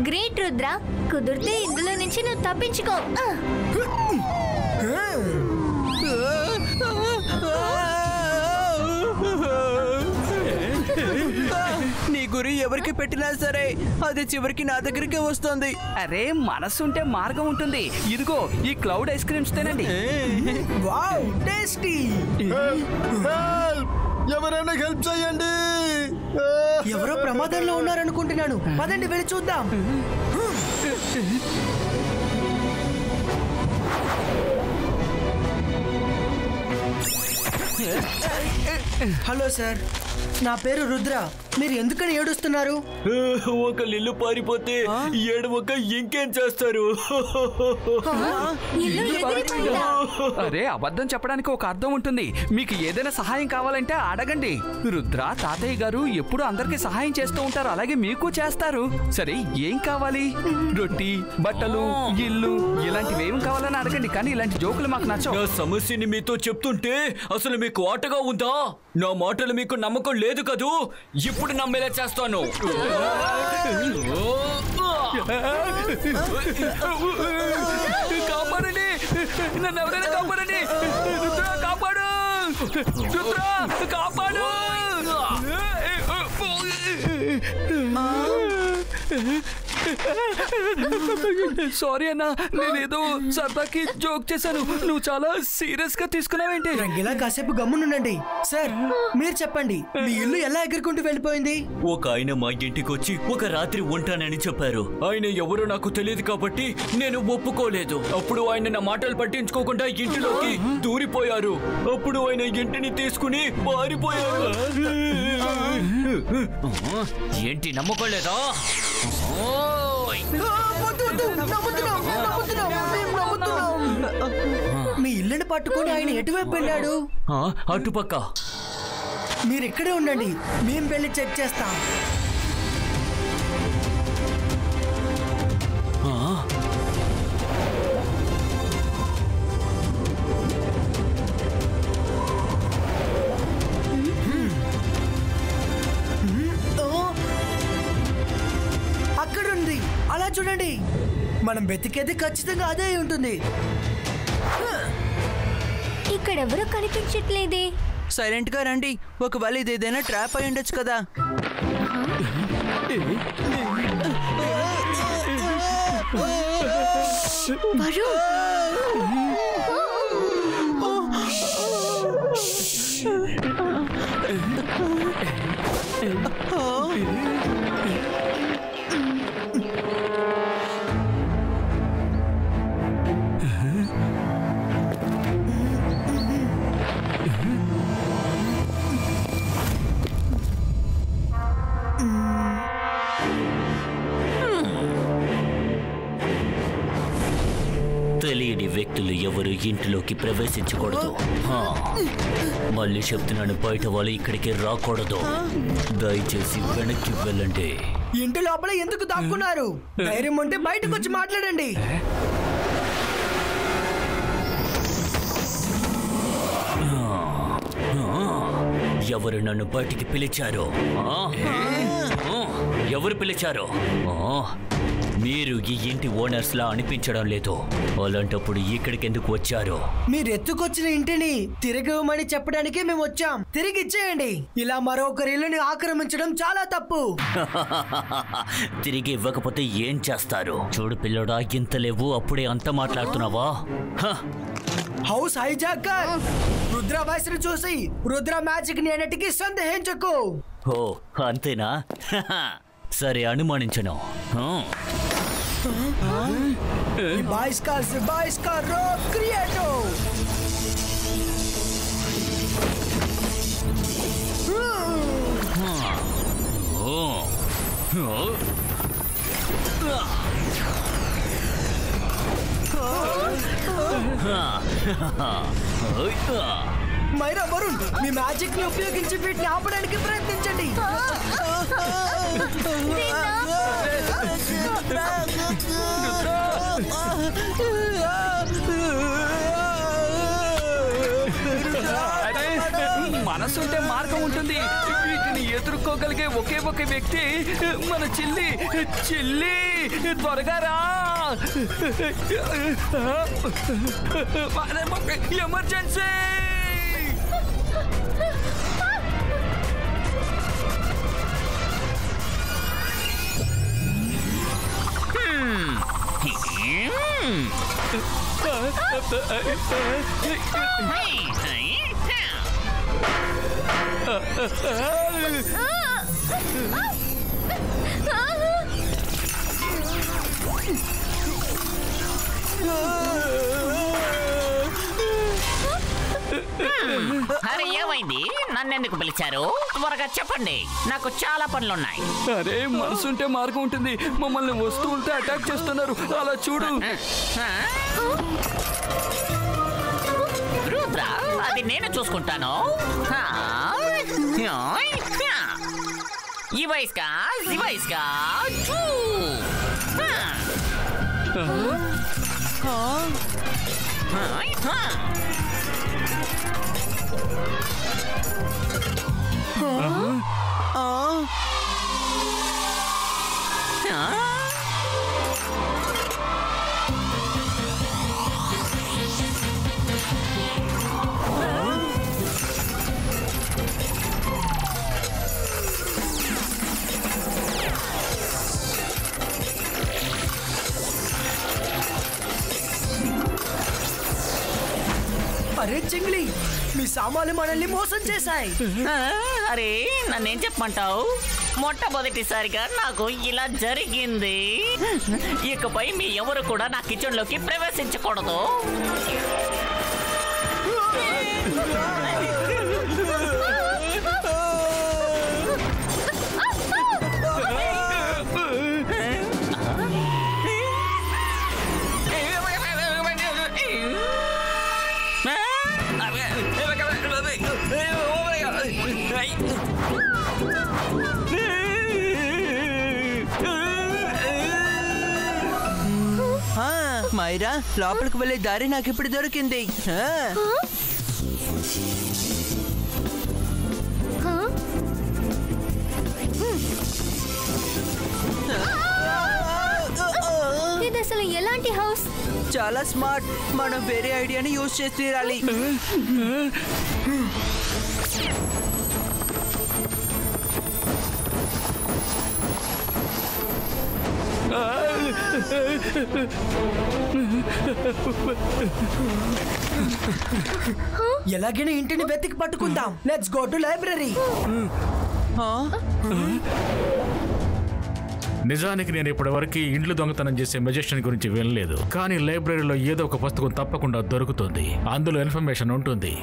Great Rudra, కుదిరితే ఇందులో నుంచి నువ్వు తప్పించుకో. నీ గురి ఎవరికి పెట్టినా సరే అది చివరికి నా దగ్గరికి వస్తుంది. అరే, మనసుంటే మార్గం ఉంటుంది. ఇదిగో ఈ క్లౌడ్ ఐస్ క్రీమ్స్ తినండి. Wow, tasty. ఎవరైనా హెల్ప్ చేయండి. ఎవరో ప్రమాదంలో ఉన్నారనుకుంటున్నాను. పదండి వెళ్ళి చూద్దాం. హలో సార్, నా పేరు రుద్ర. మీరు ఎందుకని ఏడుస్తున్నారు? ఒక ఇల్లు పారిపోతే ఏడవక ఇంకేం చేస్తారు? అరే, అబద్ధం చెప్పడానికి ఒక అర్థం ఉంటుంది. మీకు ఏదైనా సహాయం కావాలంటే అడగండి. రుద్ర తాతయ్య గారు ఎప్పుడు అందరికి సహాయం చేస్తూ ఉంటారు, అలాగే మీకు చేస్తారు. సరే, ఏం కావాలి? రొట్టి, బట్టలు, ఇల్లు ఇలాంటివి ఏం కావాలని అడగండి. కానీ ఇలాంటి జోకులు మాకు నచ్చవు. నా సమస్యని మీతో చెప్తుంటే అసలు మీకు ఆటగా ఉందా? నా మాటలు మీకు నమ్మకం లేదు కదూ? ఇప్పుడు నమ్మేలా చేస్తాను. కాపాడండి, నన్ను ఎవరైనా కాపాడండి. రుద్ర, కాపాడు. రుద్ర, కాపాడు. సారీ అన్నా, నేనేదో సరదాకి జోక్ చేశాను. నువ్వు చాలా సీరియస్ గా తీసుకున్నావేంటి? రంగిలా కాసేపు గమ్మునుండండి. సార్, మీరు చెప్పండి, మీ ఇల్లు ఎలా ఎగురుకుంటూ వెళ్ళిపోయింది? ఒక ఆయన మా ఇంటికి వచ్చి ఒక రాత్రి ఉంటానని చెప్పారు. ఆయన ఎవరో నాకు తెలియదు కాబట్టి నేను ఒప్పుకోలేదు. అప్పుడు ఆయన నా మాటలు పట్టించుకోకుండా ఇంటిలోకి దూరిపోయారు. అప్పుడు ఆయన ఇంటిని తీసుకుని పారిపోయారు. ఏంటి, నమ్మకోలేదా? మీ ఇల్లుని పట్టుకొని ఆయన ఎటువైపు వెళ్ళాడు? అటుపక్క. మీరు ఇక్కడే ఉండండి, మేము వెళ్ళి చెక్ చేస్తాం. అక్కడుంది, అలా చూడండి. మనం వెతికేది ఖచ్చితంగా అదే ఉంటుంది. ఇక్కడెవరూ కనిపించట్లేదే. సైలెంట్ గా రండి, ఒకవేళ ఇది ఏదైనా ట్రాప్ అయి ఉండొచ్చు కదా. తెలియని వ్యక్తులు ఎవరు ఇంటిలోకి ప్రవేశించకూడదు. మళ్ళీ చెప్తున్నాను, బయట వాళ్ళు ఇక్కడికి రాకూడదు. దయచేసి వెనక్కి వెళ్ళండి. ఇంటి లోపల ఎందుకు దాక్కున్నారు? ధైర్యం ఉంటే బయటకు వచ్చి మాట్లాడండి. ఎవరు నన్ను బయటికి పిలిచారు? ఎవరు పిలిచారు? మీరు ఈ ఇంటి ఓనర్స్ లా అనిపించడం లేదు. అలాంటప్పుడు ఇక్కడికి ఎందుకు వచ్చారు? మీరు ఎత్తుకొచ్చిన ఇంటిని తిరిగి ఇవ్వమని చెప్పడానికే మేము వచ్చాం. తిరిగి ఇచ్చేయండి. ఇలా మరొకరి ఇల్లుని ఆక్రమించడం చాలా తప్పు. తిరిగి ఇవ్వకపోతే ఏం చేస్తారు? చూడు పిల్లడా, ఇంత లేవు అప్పుడే అంత మాట్లాడుతున్నావా? House hijacker! రుద్ర వాయిస్ ని చూసి రుద్ర మ్యాజిక్ ని అన్నిటికీ సందేహించకు. ఓ, అంతేనా? సరే, అనుమానించను. మైరా, వరుణ్, మీ మ్యాజిక్ ని ఉపయోగించి వీటిని ఆపడానికి ప్రయత్నించండి. మనసుంటే మార్గం ఉంటుంది. వీటిని ఎదుర్కోగలిగే ఒకే ఒక వ్యక్తి మన చిల్లి. చిల్లి, త్వరగా రా. ఎమర్జెన్సీ. అరే, ఏమైంది? నన్నెందుకు పిలిచారు? త్వరగా చెప్పండి, నాకు చాలా పనులున్నాయి. అరే, మనసుంటే మార్గం ఉంటుంది. మమ్మల్ని వస్తువులతో అటాక్ చేస్తున్నారు, అలా చూడు. రుద్ర, అది నేను చూసుకుంటాను. ఈ వయసుగా అరే చింగ్లీ, మీ సామాన్లు మనల్ని మోసం చేశాయి. అరే, నన్నేం చెప్పమంటావు? మొట్టమొదటిసారిగా నాకు ఇలా జరిగింది. ఇకపై మీ ఎవరు కూడా నా కిచెన్ లోకి ప్రవేశించకూడదు. మైరా, లోపలికి వెళ్ళే దారి నాకు ఇప్పుడు దొరికింది. ఇది అసలు ఎలాంటి హౌస్? చాలా స్మార్ట్. మనం వేరే ఐడియాని యూజ్ చేసి తీరాలి. ఎలాగైనా ఇంటిని వెతికి పట్టుకుందాం. Let's go to library. నిజానికి నేను ఇప్పటివరకు ఇండ్లు దొంగతనం చేసే మెజిషియన్ గురించి వినలేదు, కానీ లైబ్రరీలో ఏదో ఒక పుస్తకం తప్పకుండా దొరుకుతుంది. అందులో ఇన్ఫర్మేషన్ ఉంటుంది.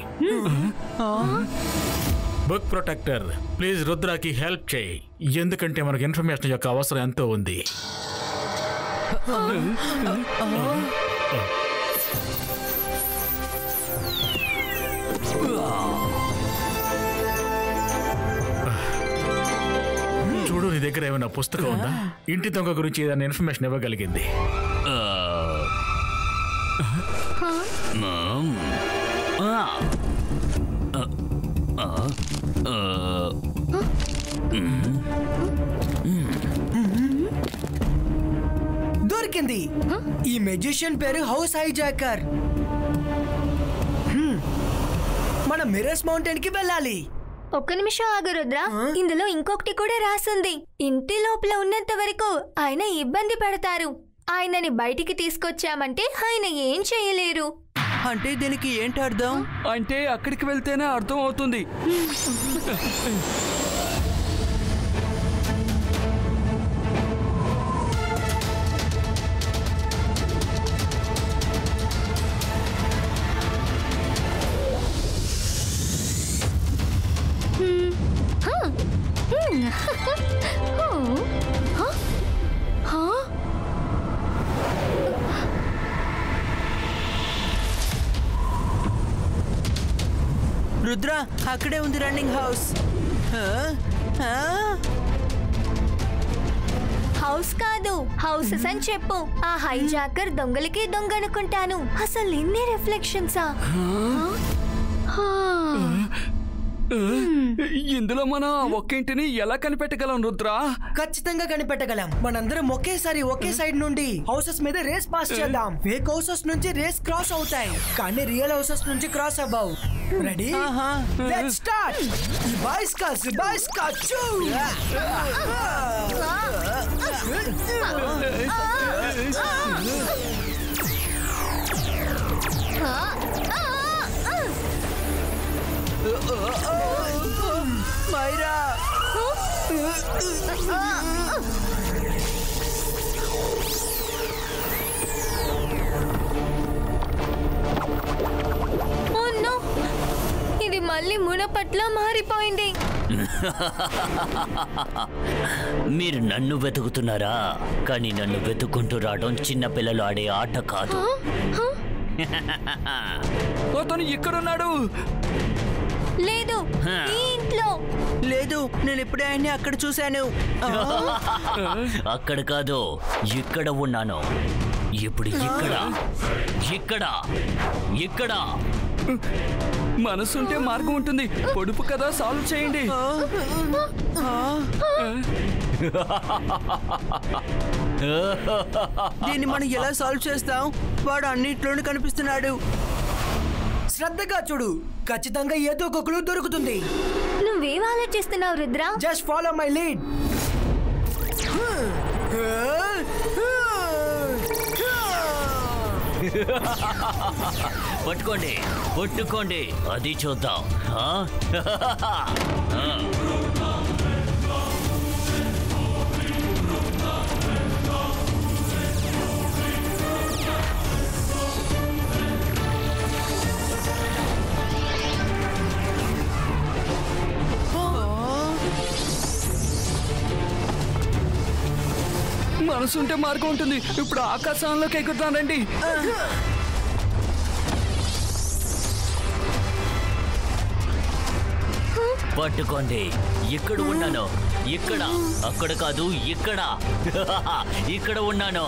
బుక్ ప్రొటెక్టర్, ప్లీజ్ రుద్రాకి హెల్ప్ చేయి, ఎందుకంటే మనకు ఇన్ఫర్మేషన్ యొక్క అవసరం ఎంతో ఉంది. చూడు, నీ దగ్గర ఏమైనా పుస్తకం ఉందా? ఇంటి దొంగ గురించి ఏదైనా ఇన్ఫర్మేషన్ ఇవ్వగలిగింది? దొరికింది. ఈ మెజిషియన్ పేరు హౌస్ హైజాకర్. మనం మిరర్స్ మౌంటైన్ కి వెళ్ళాలి. ఒక్క నిమిషం ఆగు రుద్ర, ఇందులో ఇంకొకటి కూడా రాసింది. ఇంటి లోపల ఉన్నంత వరకు ఆయన ఇబ్బంది పడతారు. ఆయనని బయటికి తీసుకొచ్చామంటే ఆయన ఏం చేయలేరు. అంటే దీనికి ఏంటి అర్థం? అంటే అక్కడికి వెళ్తేనే అర్థం అవుతుంది. రుద్ర అక్కడే ఉంది రన్నింగ్ హౌస్. హౌస్ కాదు, హౌసెస్ అని చెప్పు. ఆ హైజాకర్ దొంగలకి దొంగ అనుకుంటాను. అసలు ఇన్ని రిఫ్లెక్షన్సా? ఇందులో మనం ఒక్క ఇంటిని ఎలా కనిపెట్టగలం రుద్రా? ఖచ్చితంగా కనిపెట్టగలం. మనందరం ఒకేసారి ఒకే సైడ్ నుండి హౌసెస్ మీద రేస్ పాస్ చేద్దాం. ఫేక్ హౌసెస్ నుంచి రేస్ క్రాస్ అవుతాయి, కానీ రియల్ హౌసెస్ నుంచి క్రాస్ అవ్వవు. రెడీ? Let's start. బాయ్స్ కా చూ. మైరా ఇది మళ్ళీ మునపట్ల మారిపోయింది. మీరు నన్ను వెతుకుతున్నారా? కానీ నన్ను వెతుక్కుంటూ రావడం చిన్న పిల్లలు ఆడే ఆట కాదు. అతను ఇక్కడున్నాడు. లేదు, ఈ ఇంట్లో లేదు. నేను ఇప్పుడే ఆయన్ని అక్కడ చూశాను. అక్కడ కాదు, ఇక్కడ ఉన్నాను. ఇప్పుడు ఇక్కడ ఇక్కడ ఇక్కడ. మనసుంటే మార్గం ఉంటుంది. పొడుపు కదా, సాల్వ్ చేయండి. దీన్ని మనం ఎలా సాల్వ్ చేస్తాం? వాడు అన్నిట్లోనూ కనిపిస్తున్నాడు. శ్రద్ధగా చూడు, ఖచ్చితంగా ఏదో ఒక క్లూ దొరుకుతుంది. నువ్వేం ఆలోచిస్తున్నావు Rudra? Just follow my lead. పట్టుకోండి పట్టుకోండి, అది చూద్దాం. మనసుంటే మార్గం ఉంటుంది. ఇప్పుడు ఆకాశంలోకి ఎక్కుతానండి. పట్టుకోండి, ఇక్కడ ఉన్నాను. ఇక్కడ, అక్కడ కాదు, ఇక్కడ ఇక్కడ ఉన్నాను.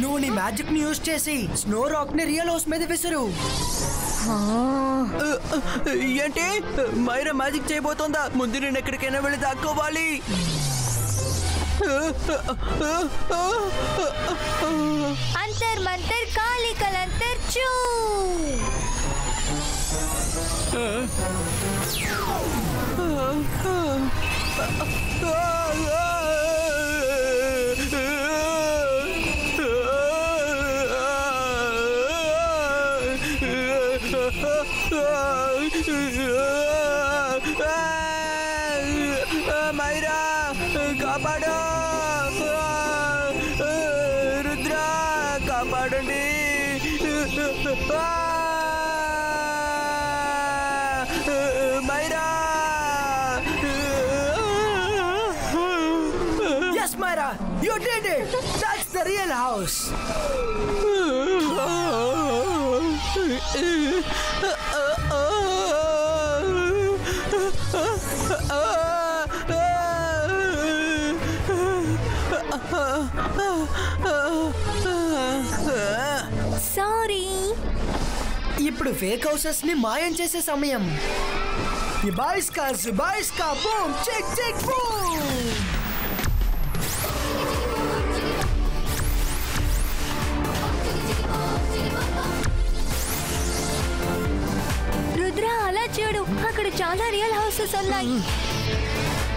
నువ్వు నీ మ్యాజిక్ ని యూజ్ చేసి స్నో రాక్ ని రియల్ హౌస్ మీద విసురు. ఏంటి మైరా మ్యాజిక్ చేయబోతోందా? ముందు నేను ఎక్కడికైనా వెళ్ళి దాక్కోవాలి. అంతర్ మంతర్ కాళీ కలంతర్ చూ. మైరా కాపాడు. రుద్ర కాపాడండి. Myra. Yes, Myra, you did it. That's the real house. Sorry. ఇప్పుడు ఫేక్ హౌసెస్ ని మాయం చేసే సమయం. ఈ బాయ్స్ కా boom check check boom. Rudra అలా చూడు, అక్కడ చాలా రియల్ హౌసెస్ ఉన్నాయి.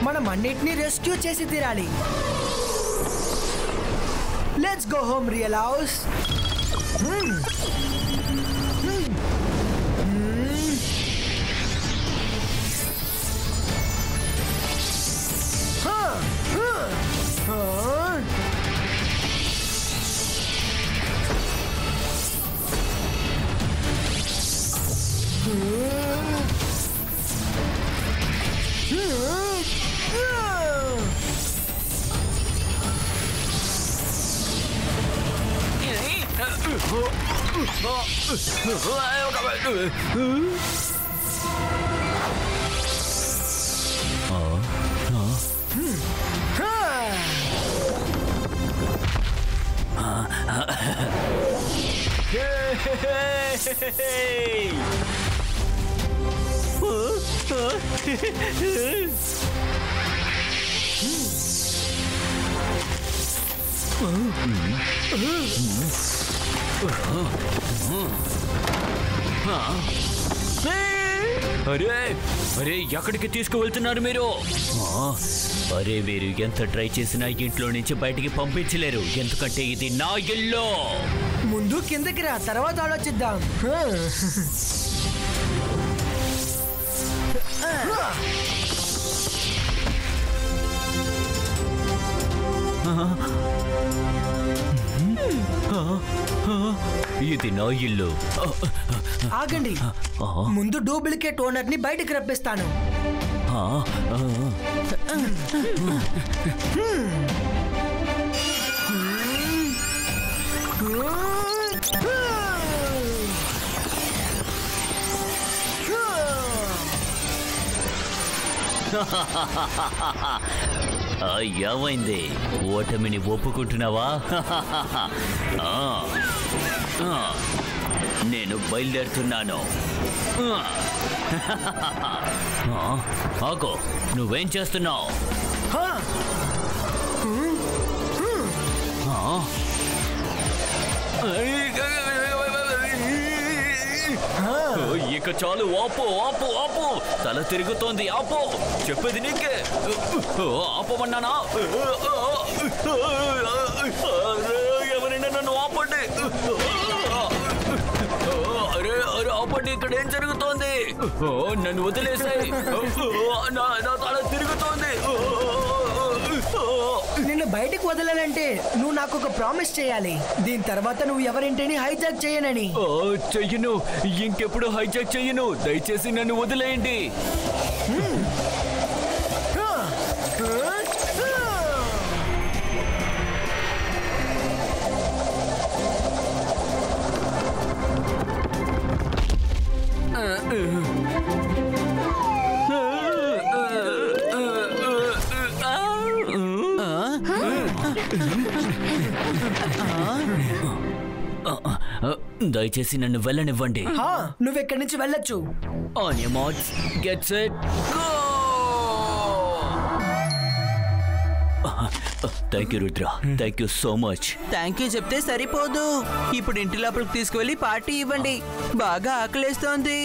మనం అన్నిటినీ రెస్క్యూ చేసి తీరాలి. Let's go home real house. అరే అరే ఎక్కడికి తీసుకువెళ్తున్నారు మీరు? అరే వీరు ఎంత ట్రై చేసినా ఇంట్లో నుంచి బయటికి పంపించలేరు, ఎందుకంటే ఇది నా ఇల్లు. ముందు కిందకి రా, తర్వాత ఆలోచిద్దాం. ఇది నా ఇల్లు. ఆగండి, ముందు డూప్లికేట్ ఓనర్ ని బయటికి రప్పిస్తాను. ఏమైంది? ఓటమిని ఒప్పుకుంటున్నావా? నేను బయలుదేరుతున్నాను. ఆగో, నువ్వేం చేస్తున్నావు? ఇక చాలు, ఆపు ఆపు ఆపు, తల తిరుగుతోంది, ఆపు, చెప్పేది నీకే. ఆపమన్నానా? ఎవరైనా నన్ను ఆపండి. అరే అరే ఆపండి, ఇక్కడ ఏం జరుగుతోంది? నన్ను వదిలేసాయి, నా తల తిరుగుతోంది. నిన్ను బయటకు వదలాలంటే నువ్వు నాకు ఒక ప్రామిస్ చేయాలి. దీని తర్వాత నువ్వు ఎవరింటిని హైజాక్ చేయనని. చెయ్యను, ఇంకెప్పుడు హైజాక్ చెయ్యను. దయచేసి నన్ను వదిలేయండి. దయచేసి నన్ను వెళ్ళనివ్వండి. నువ్వు ఎక్కడి నుంచి వెళ్ళొచ్చు. On your marks, get set, go! Thank you Rudra, thank you so much. Thank you చెప్తే సరిపోదు, ఇప్పుడు ఇంటి లోపలికి తీసుకువెళ్ళి పార్టీ ఇవ్వండి. బాగా ఆకలేస్తోంది.